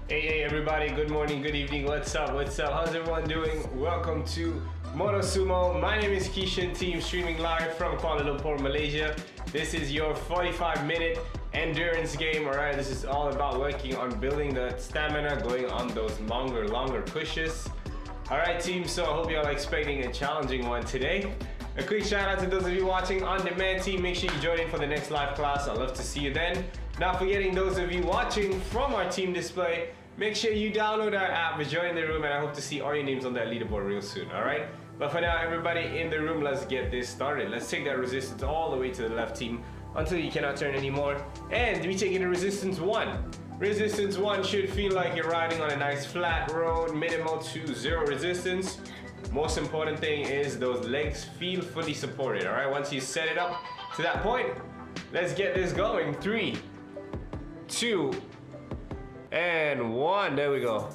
Hey everybody, good morning, good evening, what's up, how's everyone doing? Welcome to Motosumo. My name is Keshen, team streaming live from Kuala Lumpur, Malaysia. This is your 45-minute endurance game, alright? This is all about working on building the stamina, going on those longer pushes. Alright team, so I hope you all are expecting a challenging one today. A quick shout out to those of you watching on demand team. Make sure you join in for the next live class. I'd love to see you then. Not forgetting those of you watching from our team display, make sure you download our app, join the room, and I hope to see all your names on that leaderboard real soon, alright? But for now, everybody in the room, let's get this started. Let's take that resistance all the way to the left team until you cannot turn anymore. And we take it to resistance 1. Resistance 1 should feel like you're riding on a nice flat road, minimal to zero resistance. Most important thing is those legs feel fully supported, alright? Once you set it up to that point, let's get this going. 3, 2, and 1. There we go.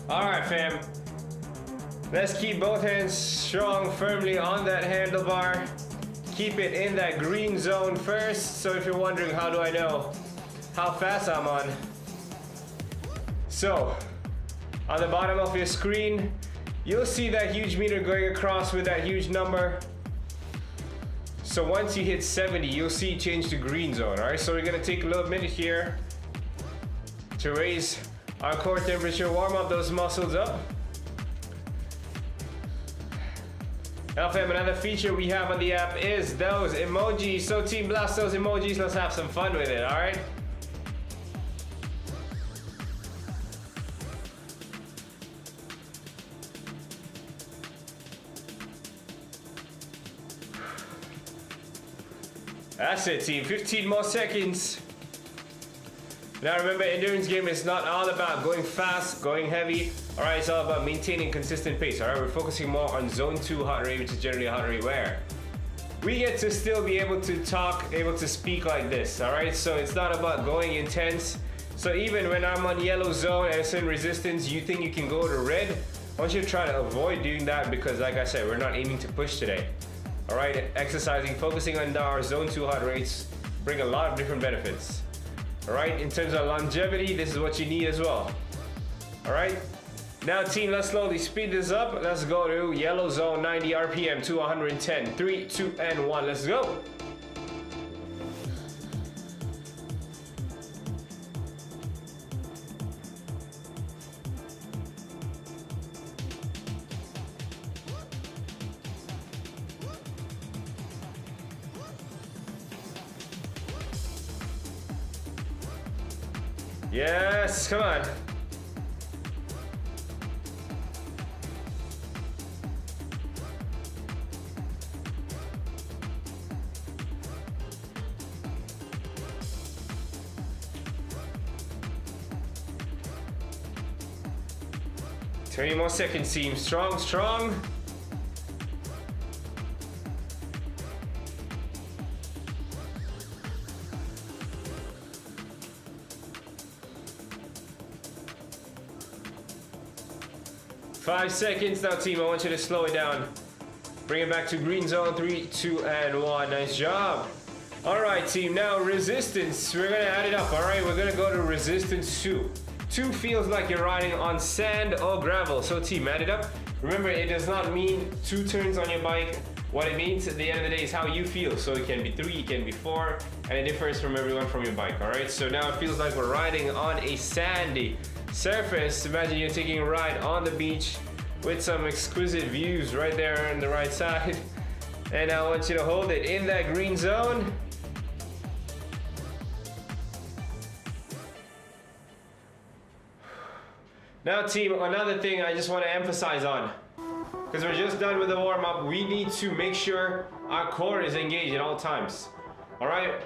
Alright fam. Let's keep both hands strong, firmly on that handlebar. Keep it in that green zone first. So if you're wondering how do I know how fast I'm on. So, on the bottom of your screen, you'll see that huge meter going across with that huge number. So once you hit 70, you'll see it change to green zone, alright? So we're gonna take a little minute here to raise our core temperature, warm up those muscles up. Now fam, another feature we have on the app is those emojis. So team, blast those emojis, let's have some fun with it, alright? That's it team, 15 more seconds. Now remember, endurance game is not all about going fast, going heavy. Alright, it's all about maintaining consistent pace. Alright, we're focusing more on zone 2 heart rate, which is generally a heart rate where we get to still be able to talk, able to speak like this. Alright, so it's not about going intense. So even when I'm on yellow zone at a certain resistance, you think you can go to red, I want you to try to avoid doing that because like I said, we're not aiming to push today. Alright, exercising, focusing on our zone 2 heart rates bring a lot of different benefits. Alright, in terms of longevity, this is what you need as well. Alright, now team, let's slowly speed this up. Let's go to yellow zone, 90 RPM to 110. 3, 2, and 1, let's go. Yes, come on. Twenty more seconds, team. Strong, strong. Five seconds now team, I want you to slow it down. Bring it back to green zone, 3, 2, and 1. Nice job. Alright team, now resistance. We're gonna add it up, alright? We're gonna go to resistance 2. 2 feels like you're riding on sand or gravel. So team, add it up. Remember, it does not mean 2 turns on your bike. What it means at the end of the day is how you feel. So it can be 3, it can be 4, and it differs from everyone from your bike, alright? So now it feels like we're riding on a sandy surface. Imagine you're taking a ride on the beach with some exquisite views right there on the right side. And I want you to hold it in that green zone. Now team, another thing I just want to emphasize on, because we're just done with the warm-up, we need to make sure our core is engaged at all times. Alright?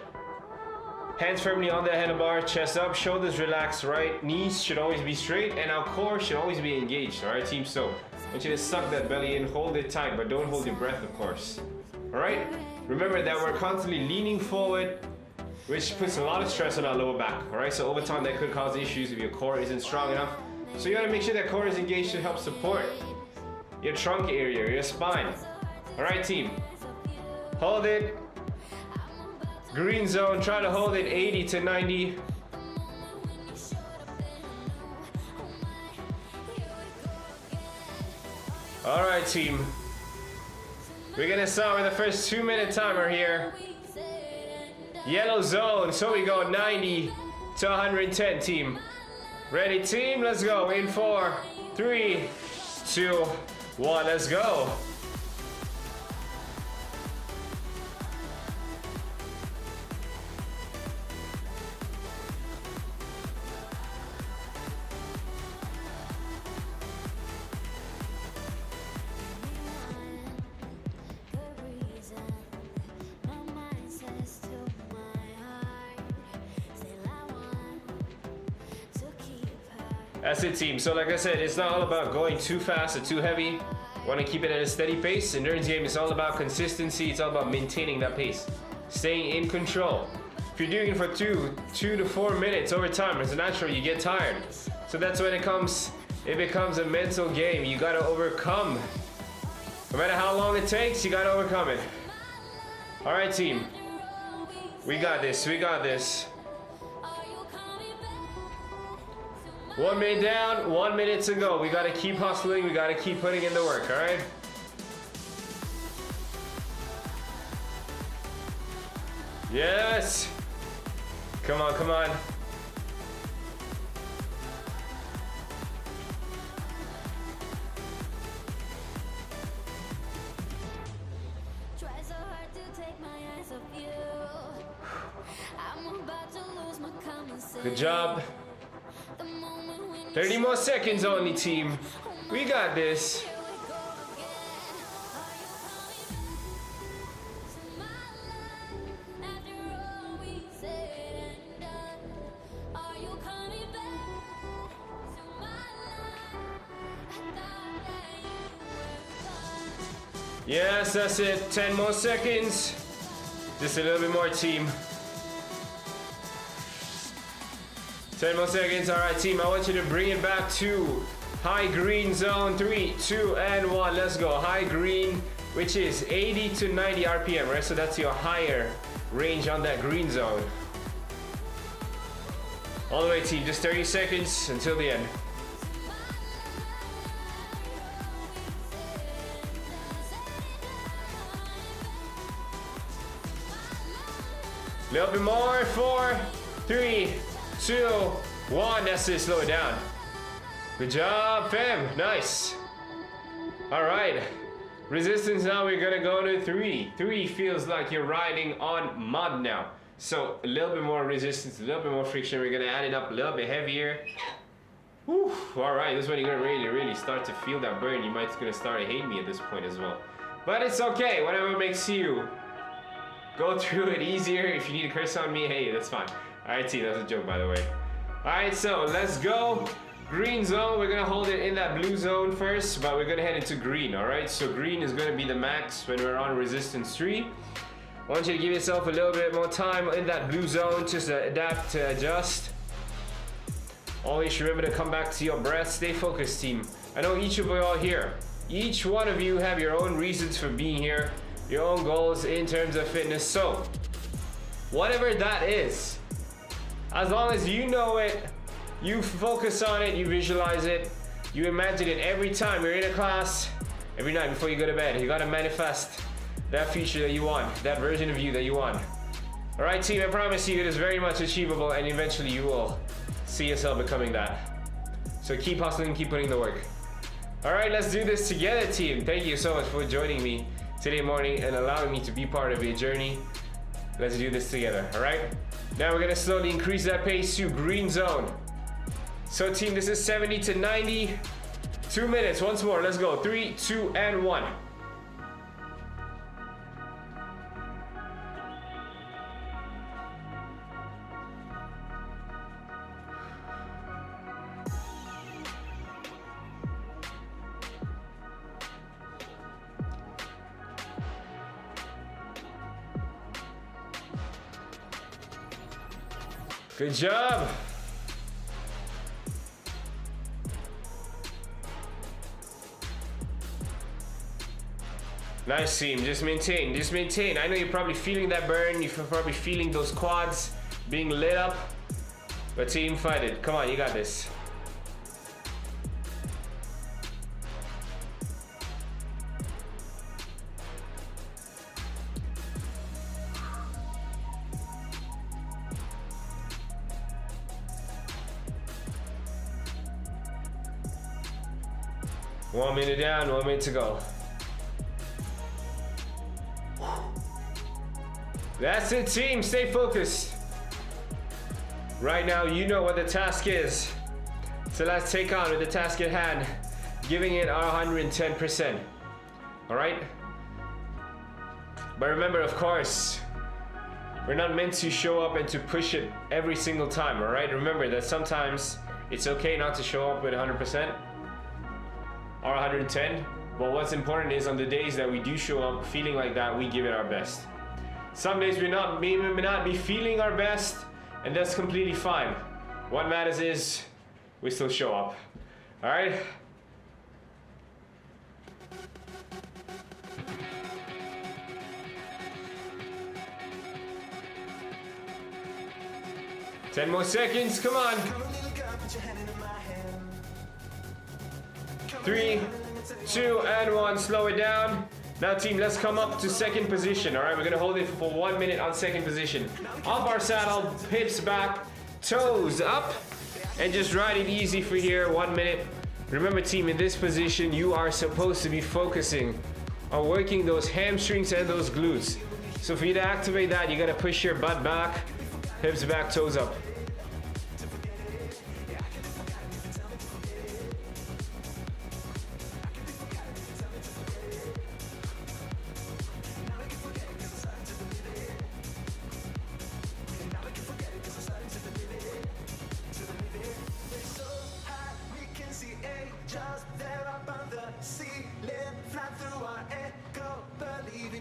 Hands firmly on the handlebar, chest up, shoulders relaxed, right? Knees should always be straight, and our core should always be engaged, alright team? So, I want you to suck that belly in, hold it tight, but don't hold your breath, of course. Alright? Remember that we're constantly leaning forward, which puts a lot of stress on our lower back, alright? So over time that could cause issues if your core isn't strong enough. So you gotta make sure that core is engaged to help support your trunk area, your spine. Alright team, hold it. Green zone, try to hold it 80 to 90. All right, team. We're gonna start with the first 2-minute timer here. Yellow zone, so we go 90 to 110, team. Ready, team? Let's go. In 4, 3, 2, 1. Let's go. That's it, team. So like I said, it's not all about going too fast or too heavy. Want to keep it at a steady pace. Endurance game is all about consistency. It's all about maintaining that pace, staying in control. If you're doing it for 2 to 4 minutes over time, it's natural you get tired. So that's when it becomes a mental game. You gotta overcome. No matter how long it takes, you gotta overcome it. All right, team. We got this. We got this. 1 minute down, 1 minute to go. We gotta keep hustling, we gotta keep putting in the work, alright? Yes! Come on, come on. Good job. 30 more seconds only, team. We got this. Yes, that's it. 10 more seconds. Just a little bit more, team. 10 more seconds. All right, team, I want you to bring it back to high green zone. 3, 2, and 1. Let's go. High green, which is 80 to 90 RPM, right? So that's your higher range on that green zone. All the way, team. Just 30 seconds until the end. A little bit more. 4, 3, 2, 1. That's it. Slow it down. Good job, fam. Nice. All right. Resistance now. We're gonna go to 3. 3 feels like you're riding on mud now. So a little bit more resistance, a little bit more friction. We're gonna add it up a little bit heavier. Whew. All right. This is when you're gonna really start to feel that burn. You might gonna start hating me at this point as well. But it's okay. Whatever makes you go through it easier. If you need to curse on me, hey, that's fine. Alright, team, that's a joke, by the way. Alright, so let's go. Green zone, we're gonna hold it in that blue zone first, but we're gonna head into green, alright? So green is gonna be the max when we're on resistance 3. I want you to give yourself a little bit more time in that blue zone, just to adapt, to adjust. Always remember to come back to your breath. Stay focused, team. I know each of you all here. Each one of you have your own reasons for being here, your own goals in terms of fitness. So, whatever that is, as long as you know it, you focus on it, you visualize it, you imagine it every time you're in a class, every night before you go to bed. You gotta manifest that future that you want, that version of you that you want. All right, team, I promise you it is very much achievable, and eventually you will see yourself becoming that. So keep hustling, keep putting in the work. All right, let's do this together, team. Thank you so much for joining me today morning and allowing me to be part of your journey. Let's do this together, all right? Now we're gonna slowly increase that pace to green zone. So team, this is 70 to 90. 2 minutes, once more, let's go. 3, 2, and 1. Good job. Nice, team. Just maintain. Just maintain. I know you're probably feeling that burn. You're probably feeling those quads being lit up. But team, fight it. Come on, you got this. 1 minute down, 1 minute to go. That's it, team. Stay focused. Right now, you know what the task is. So let's take on with the task at hand, giving it our 110%. All right? But remember, of course, we're not meant to show up and to push it every single time, all right? Remember that sometimes it's okay not to show up with 100% or 110, but what's important is on the days that we do show up feeling like that, we give it our best. Some days we may not be feeling our best, and that's completely fine. What matters is we still show up, all right? Ten more seconds, come on. 3, 2, and 1, slow it down. Now team, let's come up to second position, all right? We're gonna hold it for 1 minute on second position. Off our saddle, hips back, toes up, and just ride it easy for here, 1 minute. Remember team, in this position, you are supposed to be focusing on working those hamstrings and those glutes. So for you to activate that, you gotta push your butt back, hips back, toes up.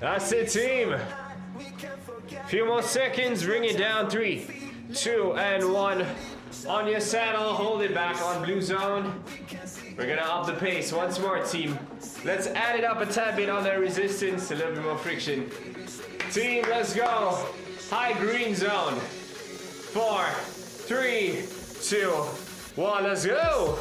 That's it, team. Few more seconds, bring it down. 3, 2, and 1. On your saddle, hold it back on blue zone. We're gonna up the pace once more, team. Let's add it up a tad bit on that resistance, a little bit more friction. Team, let's go. High green zone. 4, 3, 2, 1, let's go.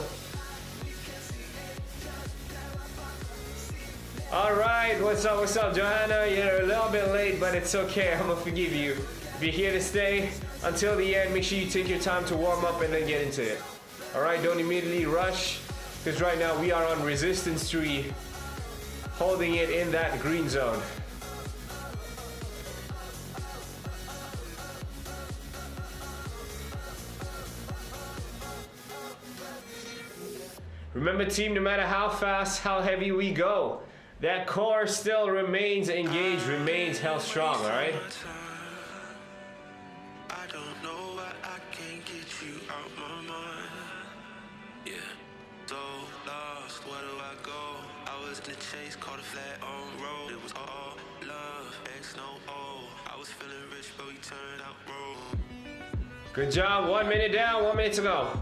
All right, what's up, Johanna? You're a little bit late, but it's okay. I'm gonna forgive you. If you're here to stay until the end, make sure you take your time to warm up and then get into it. All right, don't immediately rush, because right now we are on resistance 3, holding it in that green zone. Remember team, no matter how fast, how heavy we go, that core still remains engaged, remains held strong, all right? I don't know why I can't get you out my mind. Yeah, so lost, where do I go? I was in the chase, caught a flat on road. It was all love, X no O. I was feeling rich, but we turned out broke. Good job, 1 minute down, 1 minute to go.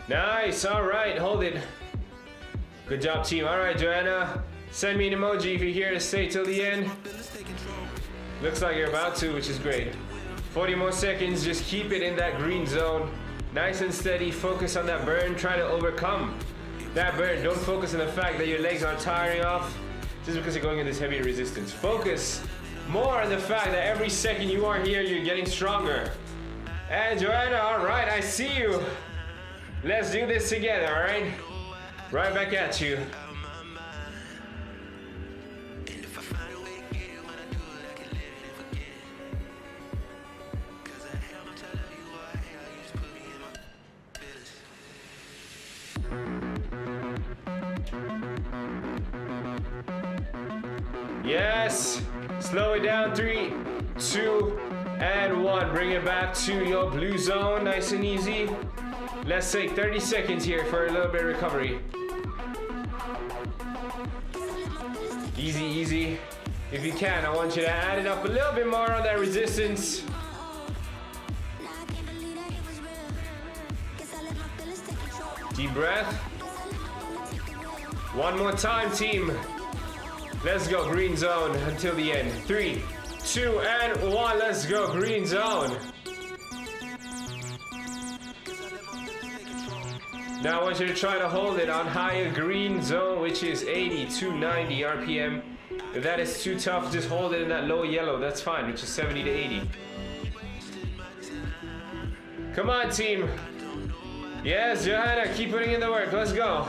Nice, all right, hold it. Good job, team. All right, Joanna, send me an emoji if you're here to stay till the end. Looks like you're about to, which is great. 40 more seconds, just keep it in that green zone. Nice and steady, focus on that burn, try to overcome that burn. Don't focus on the fact that your legs are tiring off just because you're going in this heavy resistance. Focus more on the fact that every second you are here, you're getting stronger. And Joanna, all right, I see you. Let's do this together, all right? Right back at you. Yes. Slow it down. 3, 2, and 1. Bring it back to your blue zone. Nice and easy. Let's take 30 seconds here for a little bit of recovery. Easy, easy. If you can, I want you to add it up a little bit more on that resistance. Deep breath. One more time, team. Let's go, green zone until the end. 3, 2, and 1. Let's go, green zone. Now I want you to try to hold it on higher green zone, which is 80 to 90 RPM. If that is too tough, just hold it in that low yellow. That's fine, which is 70 to 80. Come on, team. Yes, Johanna, keep putting in the work. Let's go.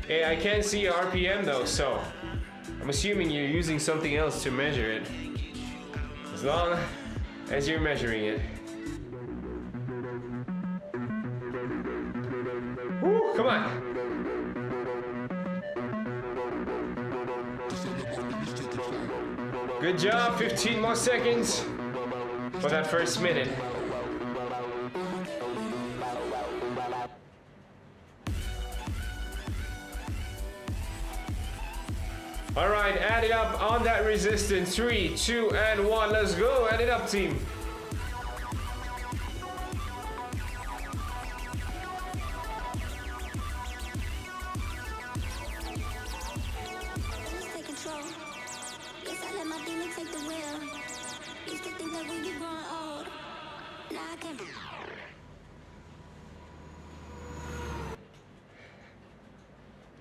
Hey, I can't see your RPM though, so I'm assuming you're using something else to measure it. As long as you're measuring it. Woo, come on. Good job, 15 more seconds for that first minute. All right, add it up on that resistance. 3, 2, and 1. Let's go. Add it up, team.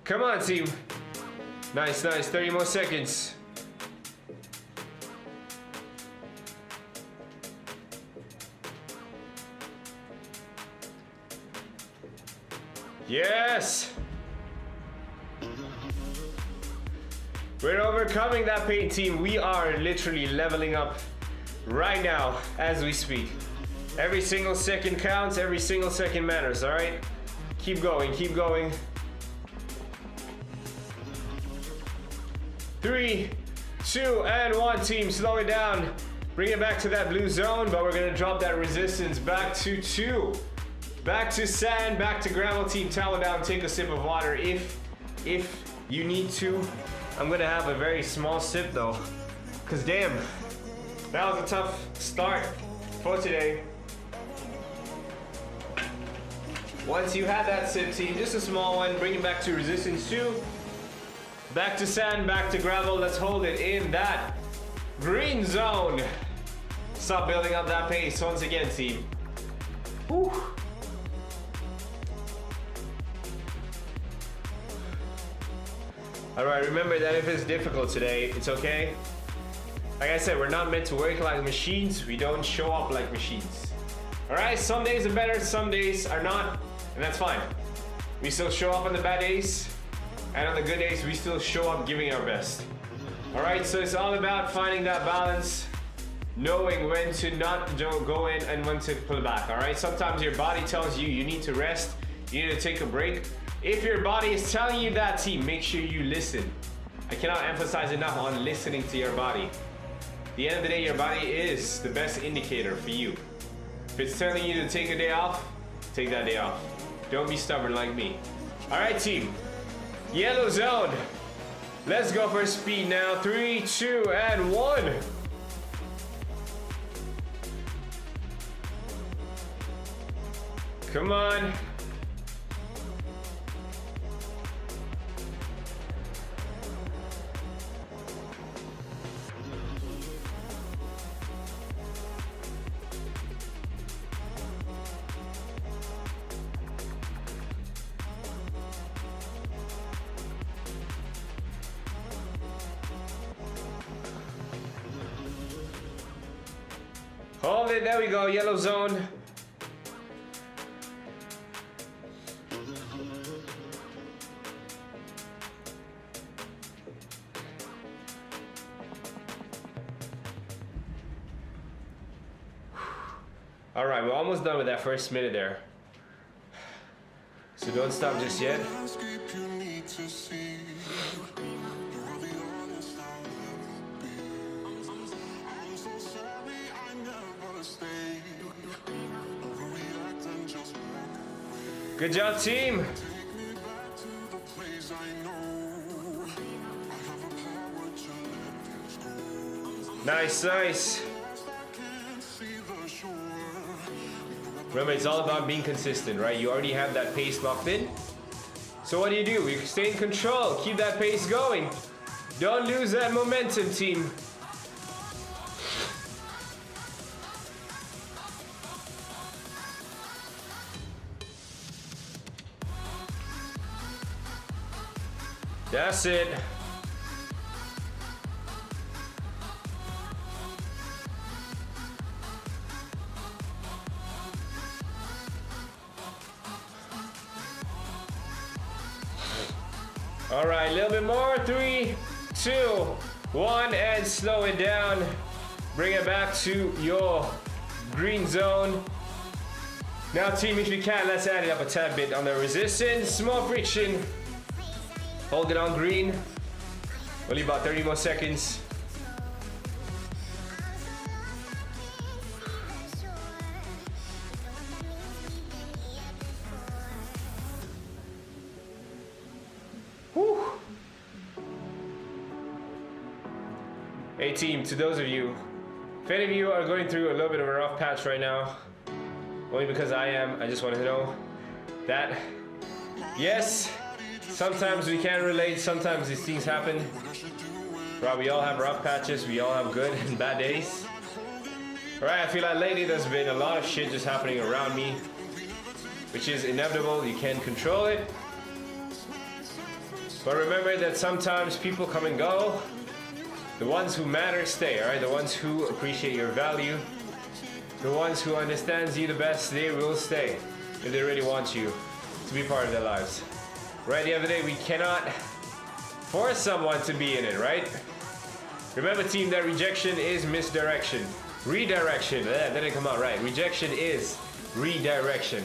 Come on, team. Nice, nice. 30 more seconds. Yes! We're overcoming that pain, team. We are literally leveling up right now as we speak. Every single second counts. Every single second matters, all right? Keep going, keep going. 3, 2, and 1, team. Slow it down. Bring it back to that blue zone, but we're gonna drop that resistance back to 2. Back to sand, back to gravel, team. Towel down, take a sip of water if you need to. I'm gonna have a very small sip though, cause damn, that was a tough start for today. Once you have that sip, team, just a small one, bring it back to resistance 2. Back to sand, back to gravel. Let's hold it in that green zone. Stop building up that pace once again, team. Whew. All right, remember that if it's difficult today, it's okay. Like I said, we're not meant to work like machines. We don't show up like machines. All right, some days are better, some days are not, and that's fine. We still show up on the bad days. And on the good days, we still show up giving our best. All right, so it's all about finding that balance, knowing when to not go in and when to pull back, all right? Sometimes your body tells you you need to rest, you need to take a break. If your body is telling you that, team, make sure you listen. I cannot emphasize enough on listening to your body. At the end of the day, your body is the best indicator for you. If it's telling you to take a day off, take that day off. Don't be stubborn like me. All right, team. Yellow zone. Let's go for speed now. 3, 2, and 1. Come on. Hold it, there we go, yellow zone. All right, we're almost done with that first minute there. So don't stop just yet. Good job, team. Nice, nice. Remember, it's all about being consistent, right? You already have that pace locked in. So what do? You stay in control. Keep that pace going. Don't lose that momentum, team. That's it. little bit more. 3, 2, 1, and slow it down. Bring it back to your green zone. Now team, if you can, let's add it up a tad bit on the resistance. Small friction. Hold it on green. Only about 30 more seconds. Whew. Hey team, to those of you, if any of you are going through a little bit of a rough patch right now, only because I am, I just want to know that, yes, sometimes we can relate, sometimes these things happen. Right, we all have rough patches, we all have good and bad days. Alright, I feel like lately there's been a lot of shit just happening around me, which is inevitable, you can't control it. But remember that sometimes people come and go. The ones who matter stay, alright? The ones who appreciate your value, the ones who understands you the best, they will stay if they really want you to be part of their lives. Right, the other day, we cannot force someone to be in it, right? Remember team, that rejection is misdirection. Redirection, that didn't come out right. Rejection is redirection.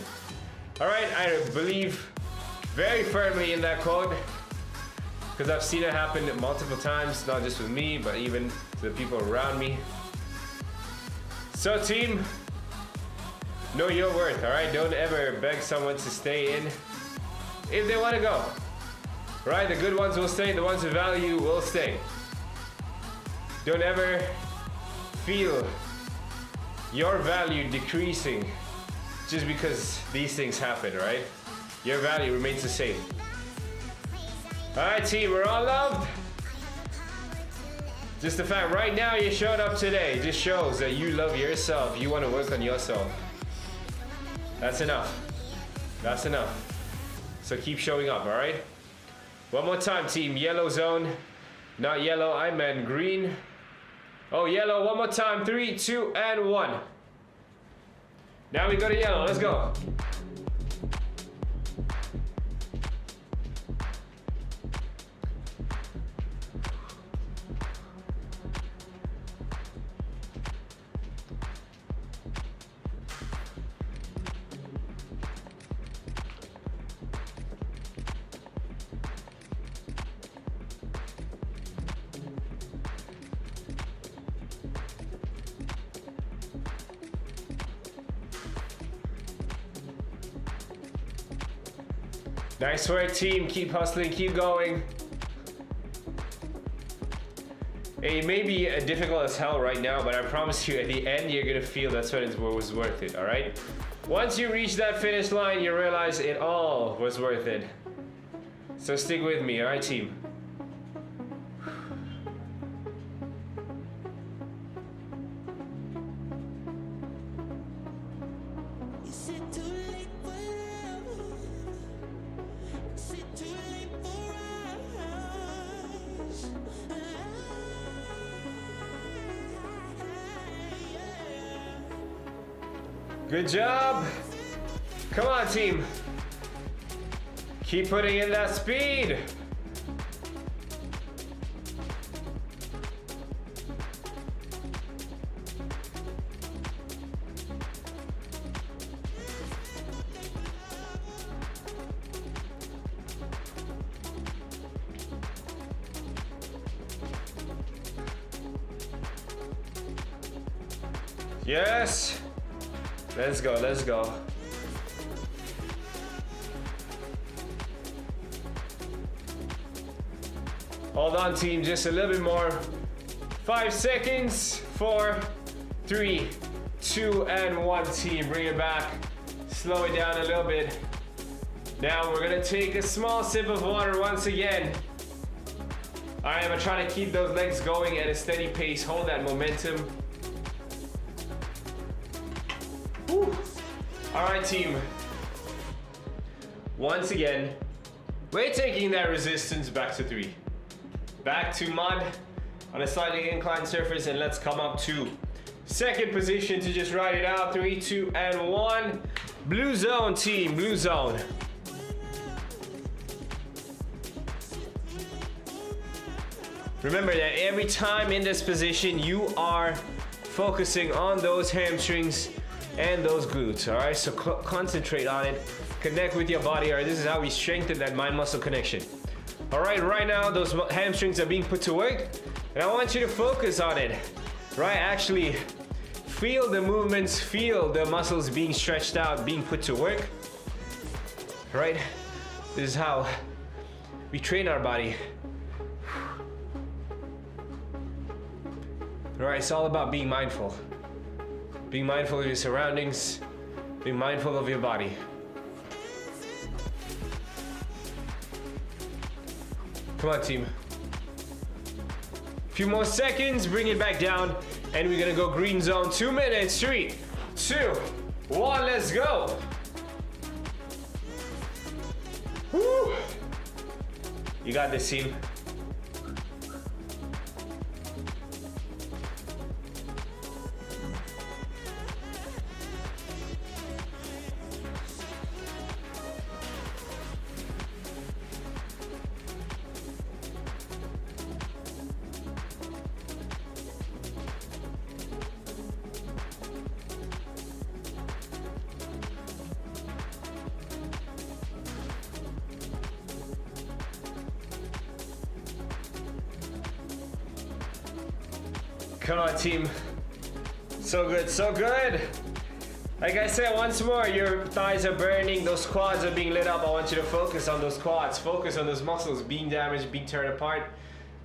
Alright, I believe very firmly in that quote, because I've seen it happen multiple times, not just with me, but even to the people around me. So team, know your worth, alright? Don't ever beg someone to stay in if they want to go. Right? The good ones will stay, the ones who value will stay. Don't ever feel your value decreasing just because these things happen, right? Your value remains the same. Alright team, we're all loved. Just the fact right now you showed up today just shows that you love yourself. You want to work on yourself. That's enough. That's enough. So keep showing up, alright? One more time team, yellow zone. Not yellow, I meant green. Oh, yellow, one more time. 3, 2, and 1. Now we go to yellow, let's go. Nice work team, keep hustling, keep going. It may be difficult as hell right now, but I promise you at the end you're gonna feel that's when it was worth it, alright? Once you reach that finish line, you realize it all was worth it. So stick with me, alright team? Good job. Come on, team. Keep putting in that speed. Yes. Let's go, let's go. Hold on, team, just a little bit more. 5 seconds. 4, 3, 2, and 1, team. Bring it back. Slow it down a little bit. Now we're gonna take a small sip of water once again. Alright, I'm gonna try to keep those legs going at a steady pace. Hold that momentum. Alright team, once again, we're taking that resistance back to 3. Back to mud on a slightly inclined surface, and let's come up to second position to just ride it out. 3, 2, and 1. Blue zone team, blue zone. Remember that every time in this position, you are focusing on those hamstrings and those glutes, all right? So concentrate on it, connect with your body, all right? This is how we strengthen that mind-muscle connection. All right, right now, those hamstrings are being put to work, and I want you to focus on it, right? Actually, feel the movements, feel the muscles being stretched out, being put to work, right? This is how we train our body. All right, it's all about being mindful. Being mindful of your surroundings, being mindful of your body. Come on, team. A few more seconds, bring it back down, and we're gonna go green zone. 2 minutes, 3, 2, 1, let's go. Woo! You got this, team. Come on, team. So good, so good. Like I said, once more, your thighs are burning, those quads are being lit up. I want you to focus on those quads, focus on those muscles being damaged, being torn apart,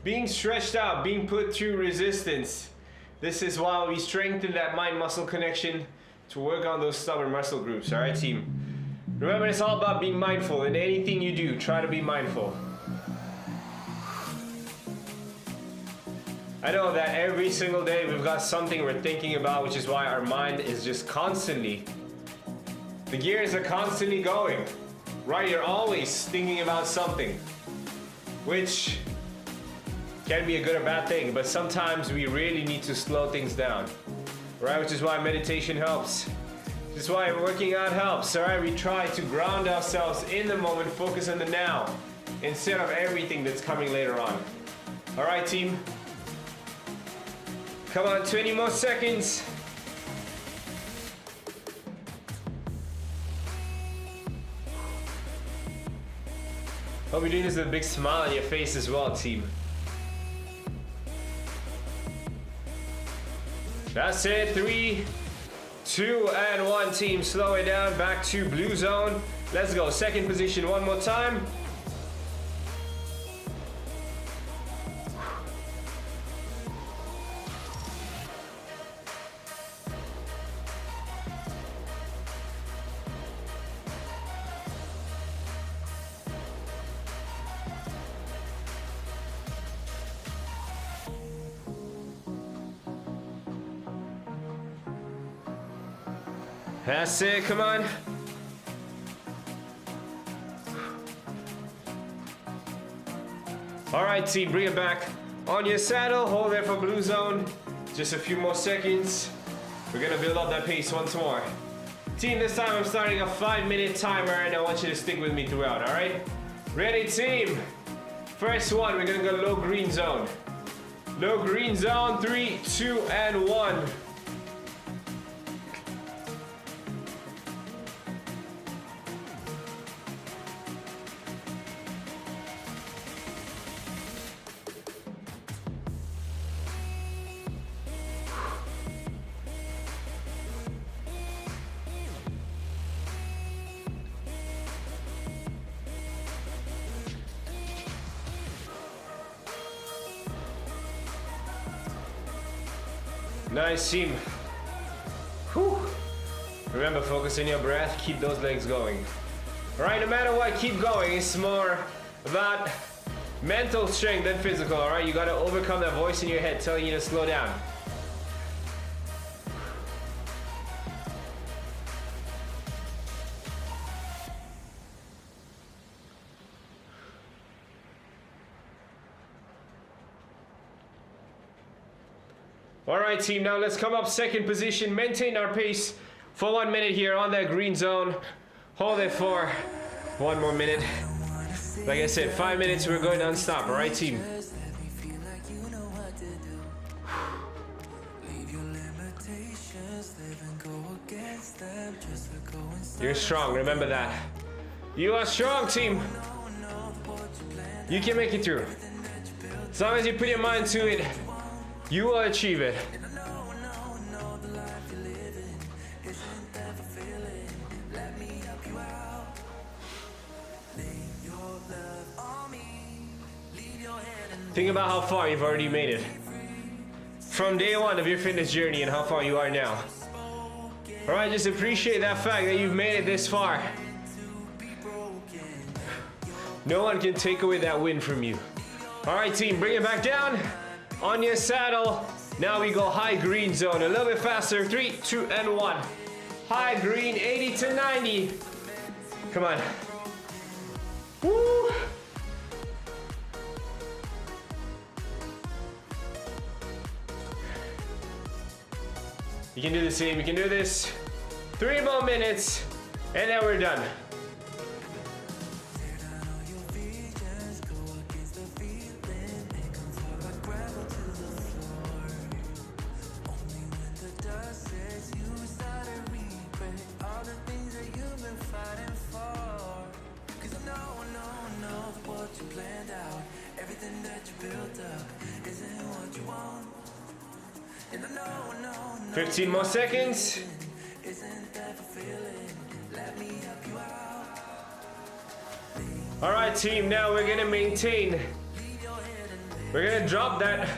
being stretched out, being put through resistance. This is why we strengthen that mind-muscle connection to work on those stubborn muscle groups, all right, team? Remember, it's all about being mindful. In anything you do, try to be mindful. I know that every single day we've got something we're thinking about, which is why our mind is just constantly, the gears are constantly going, right? You're always thinking about something, which can be a good or bad thing, but sometimes we really need to slow things down, right? Which is why meditation helps. This is why working out helps, all right? We try to ground ourselves in the moment, focus on the now, instead of everything that's coming later on. All right, team? Come on, 20 more seconds. Hope you're doing this with a big smile on your face as well, team. That's it, 3, 2, and 1, team. Slow it down, back to blue zone. Let's go, second position one more time. That's it, come on. All right, team, bring it back on your saddle. Hold there for blue zone. Just a few more seconds. We're gonna build up that pace once more. Team, this time I'm starting a 5-minute timer and I want you to stick with me throughout, all right? Ready, team? First one, we're gonna go low green zone. Low green zone, 3, 2, and 1. Nice, team. Whew. Remember, focus on your breath, keep those legs going. All right, no matter what, keep going. It's more about mental strength than physical, all right? You gotta overcome that voice in your head telling you to slow down. All right, team, now let's come up second position, maintain our pace for 1 minute here on that green zone. Hold it for 1 more minute. Like I said, 5 minutes, we're going non-stop, all right, team? You're strong, remember that. You are strong, team. You can make it through. As long as you put your mind to it, you will achieve it. Think about how far you've already made it. From day one of your fitness journey and how far you are now. Alright, just appreciate that fact that you've made it this far. No one can take away that win from you. Alright team, bring it back down. On your saddle. Now we go high green zone. A little bit faster. 3, 2, and 1. High green, 80 to 90. Come on. Woo! You can do the same. You can do this. 3 more minutes, and then we're done. built up isn't what you want. And I know 15 more seconds. Isn't that fulfilling? Let me help you out. All right, team, now we're gonna maintain. We're gonna drop that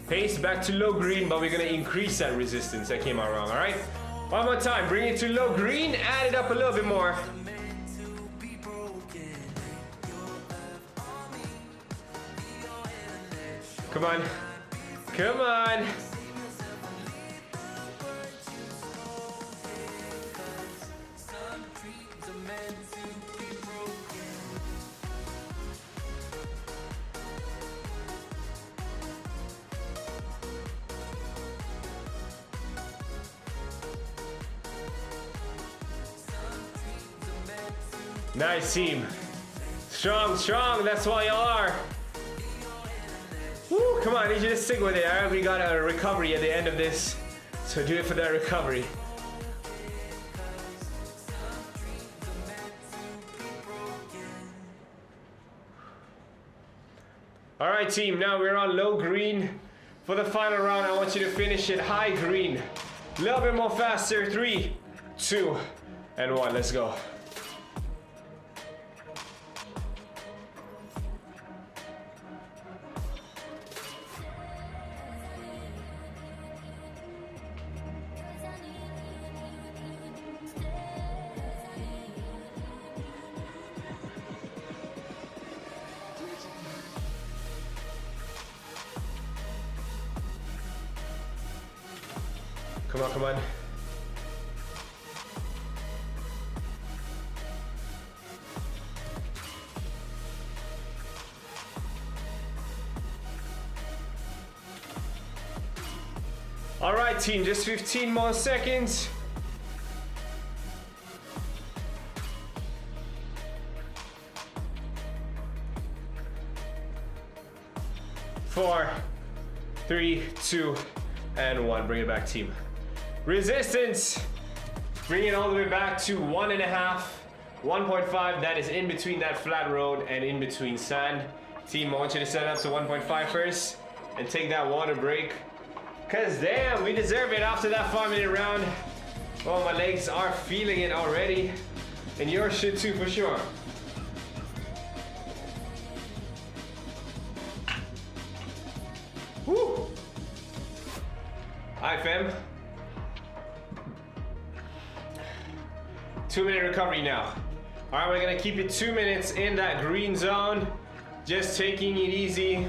pace back to low green, but we're gonna increase that resistance. That came out wrong, all right? One more time, bring it to low green, add it up a little bit more. Come on, come on. Nice team. Strong, strong, that's why y'all are. Woo, come on, I need you to stick with it. All right, we got a recovery at the end of this. So do it for that recovery. All right, team, now we're on low green. For the final round, I want you to finish it high green. A little bit more faster. 3, 2, and 1, let's go. Come on, come on. All right, team, just 15 more seconds. Four, 3, 2, and 1. Bring it back, team. Resistance, bring it all the way back to 1.5, 1.5. That is in between that flat road and in between sand. Team, I want you to set it up to 1.5 first and take that water break. Cause damn, we deserve it after that 5-minute round. Oh, my legs are feeling it already. And yours should too, for sure. Woo! All right, fam. 2-minute recovery now. All right, we're gonna keep it 2 minutes in that green zone. Just taking it easy.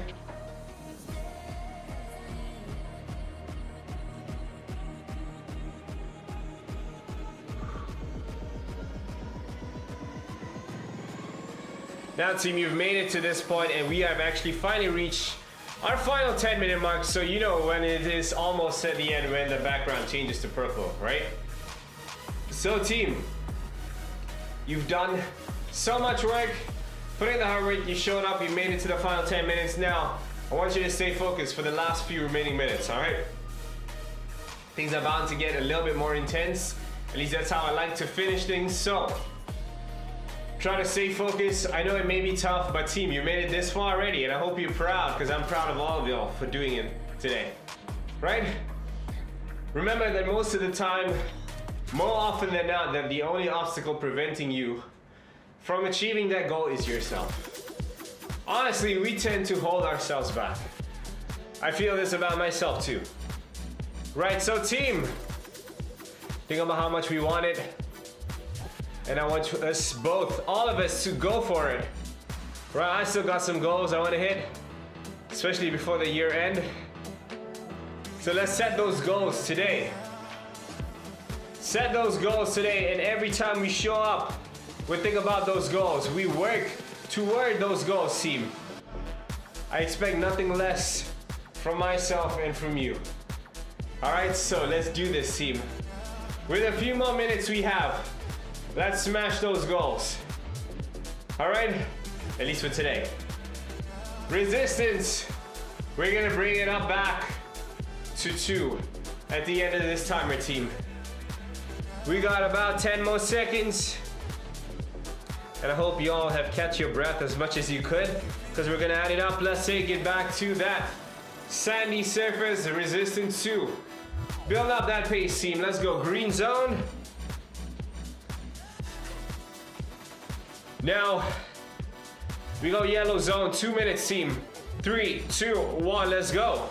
Now, team, you've made it to this point and we have actually finally reached our final 10-minute mark. So you know when it is almost at the end, when the background changes to purple, right? So, team, you've done so much work, put in the hard work, you showed up, you made it to the final 10 minutes. Now, I want you to stay focused for the last few remaining minutes, all right? things are bound to get a little bit more intense. At least that's how I like to finish things. So try to stay focused. I know it may be tough, but team, you made it this far already, and I hope you're proud, because I'm proud of all of y'all for doing it today, right? Remember that most of the time, more often than not, that the only obstacle preventing you from achieving that goal is yourself. Honestly, we tend to hold ourselves back. I feel this about myself too. Right, so team, think about how much we want it. And I want us both, all of us, to go for it. Right, I still got some goals I want to hit, especially before the year end. So let's set those goals today. Set those goals today, and every time we show up, we think about those goals. We work toward those goals, team. I expect nothing less from myself and from you. All right, so let's do this, team. With a few more minutes we have, let's smash those goals. All right, at least for today. Resistance, we're gonna bring it up back to 2 at the end of this timer, team. We got about 10 more seconds. And I hope you all have kept your breath as much as you could, because we're gonna add it up. Let's take it back to that sandy surface, resistance 2. Build up that pace, team. Let's go. Green zone. Now, we go yellow zone, 2 minutes, team. 3, 2, 1, let's go.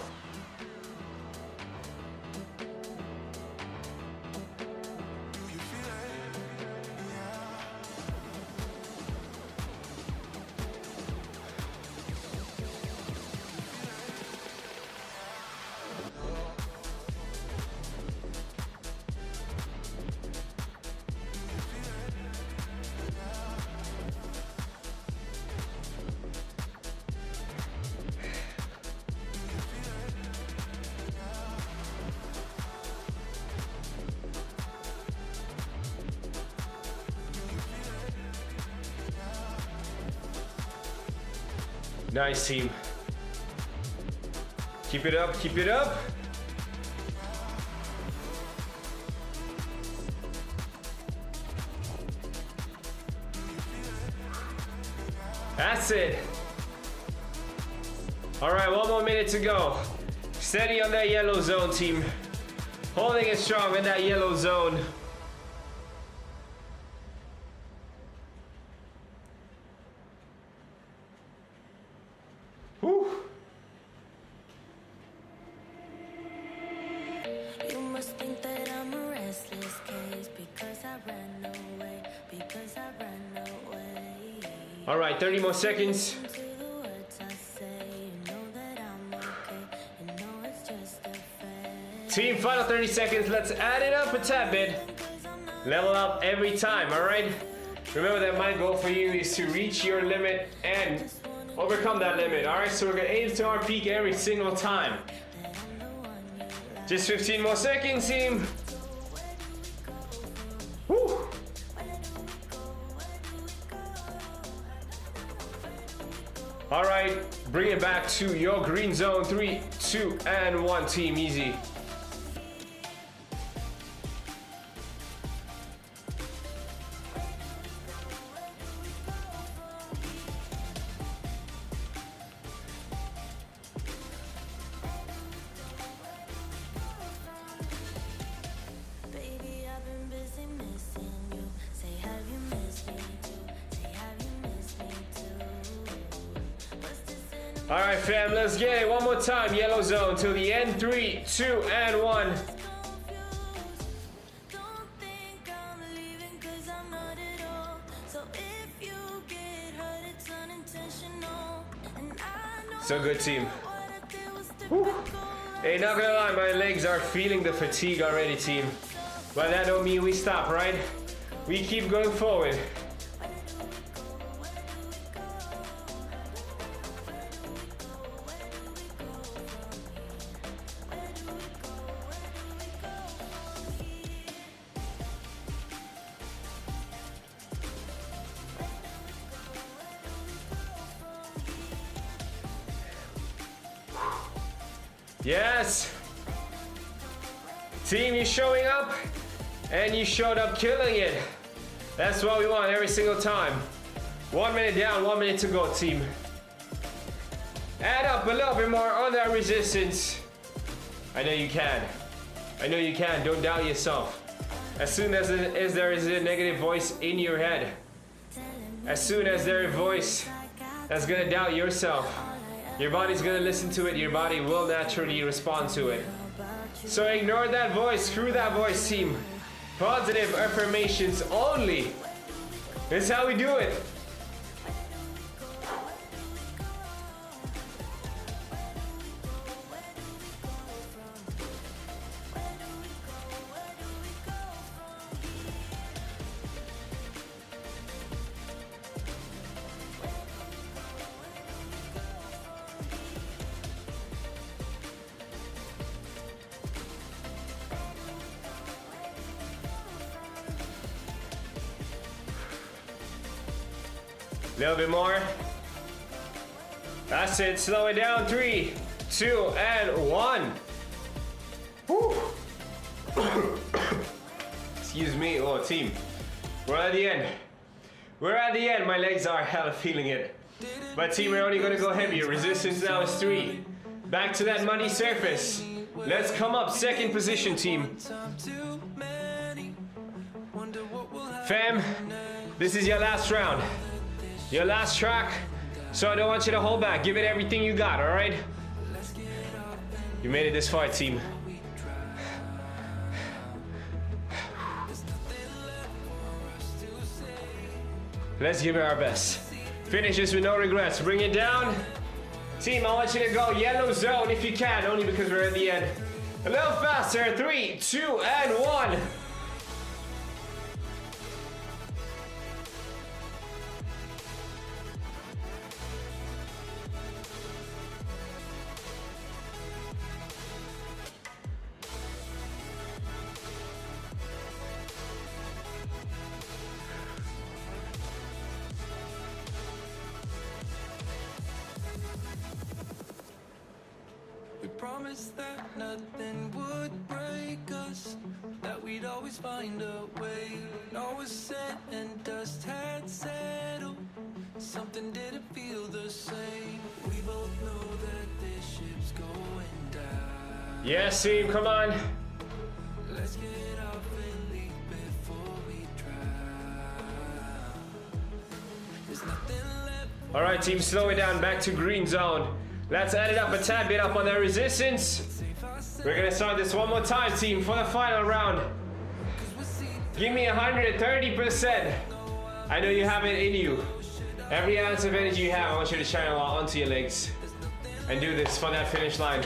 Nice, team. Keep it up, keep it up. That's it. All right, 1 more minute to go. Steady on that yellow zone, team. Holding it strong in that yellow zone. All right, 30 more seconds. Team, final 30 seconds. Let's add it up a tad bit. Level up every time, all right? Remember that my goal for you is to reach your limit and overcome that limit, all right? So we're gonna aim to our peak every single time. Just 15 more seconds, team. Woo. All right, bring it back to your green zone. 3, 2, and 1, team, easy. All right, fam, let's get it one more time. Yellow zone till the end. 3, 2, and 1. So good, team. Woo. Hey, not gonna lie, my legs are feeling the fatigue already, team. But that don't mean we stop, right? We keep going forward. Yes! Team, you showing up, and you showed up killing it. That's what we want every single time. 1 minute down, 1 minute to go, team. Add up a little bit more on that resistance. I know you can. I know you can. Don't doubt yourself. As soon as there is a negative voice in your head, as soon as there is a voice that's gonna doubt yourself, your body's gonna listen to it. Your body will naturally respond to it. So ignore that voice. Screw that voice, team. Positive affirmations only. This is how we do it. A little bit more. That's it. Slow it down. 3, 2, and 1. Woo. Excuse me. Oh, team. We're at the end. We're at the end. My legs are hella feeling it. But team, we're only going to go heavier. Resistance now is 3. Back to that muddy surface. Let's come up. Second position, team. Fam, this is your last round. Your last track, so I don't want you to hold back. Give it everything you got, all right? You made it this far, team. Let's give it our best. Finish this with no regrets. Bring it down. Team, I want you to go yellow zone if you can, only because we're at the end. A little faster. 3, 2, and 1. Promised that nothing would break us, that we'd always find a way. All was said and dust had settled, something didn't feel the same. We both know that this ship's going down. Yes, team, come on. Let's get off and leave before we drown. There's nothing left. All right, team, slow it down. Back to green zone. Let's add it up a tad bit up on that resistance. We're gonna start this one more time, team, for the final round. Give me 130%. I know you have it in you. Every ounce of energy you have, I want you to channel onto your legs and do this for that finish line.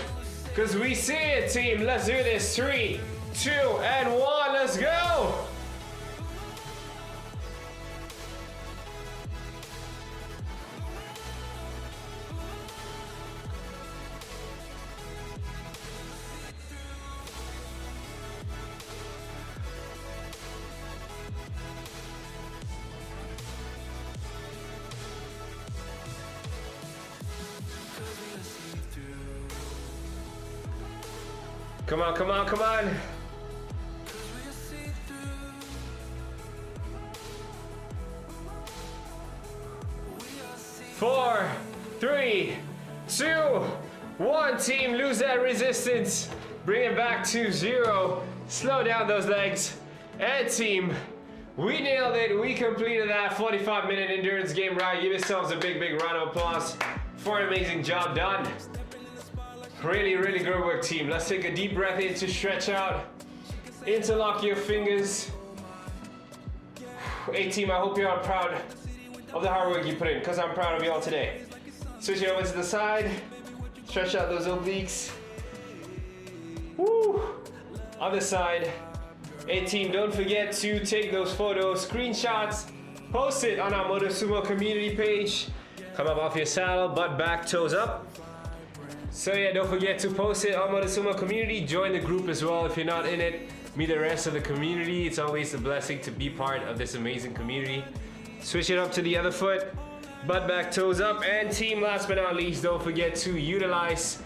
Cause we see it, team. Let's do this. 3, 2, and 1. Let's go. Come on, come on, come on. Four, 3, 2, 1. Team, lose that resistance. Bring it back to 0. Slow down those legs. And team, we nailed it. We completed that 45-minute endurance game ride. Give yourselves a big, big round of applause for an amazing job done. Really, really good work, team. Let's take a deep breath in to stretch out. Interlock your fingers. Hey, team, I hope you are proud of the hard work you put in, because I'm proud of you all today. Switch it over to the side. Stretch out those obliques. Woo! Other side. Hey, team, don't forget to take those photos, screenshots, post it on our Motosumo community page. Come up off your saddle, butt back, toes up. So yeah, don't forget to post it on Motosumo community. Join the group as well if you're not in it. Meet the rest of the community. It's always a blessing to be part of this amazing community. Switch it up to the other foot. Butt back, toes up. And team, last but not least, don't forget to utilize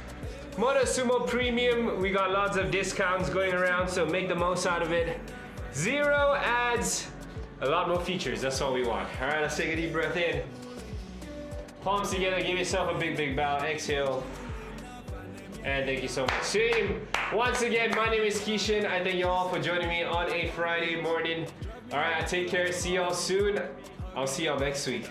Motosumo Premium, we got lots of discounts going around, so make the most out of it. 0 ads, a lot more features, that's all we want. All right, let's take a deep breath in. Palms together, give yourself a big, big bow. Exhale. And thank you so much, team. Once again, my name is Keshen. I thank you all for joining me on a Friday morning. All right, take care. See y'all soon. I'll see y'all next week.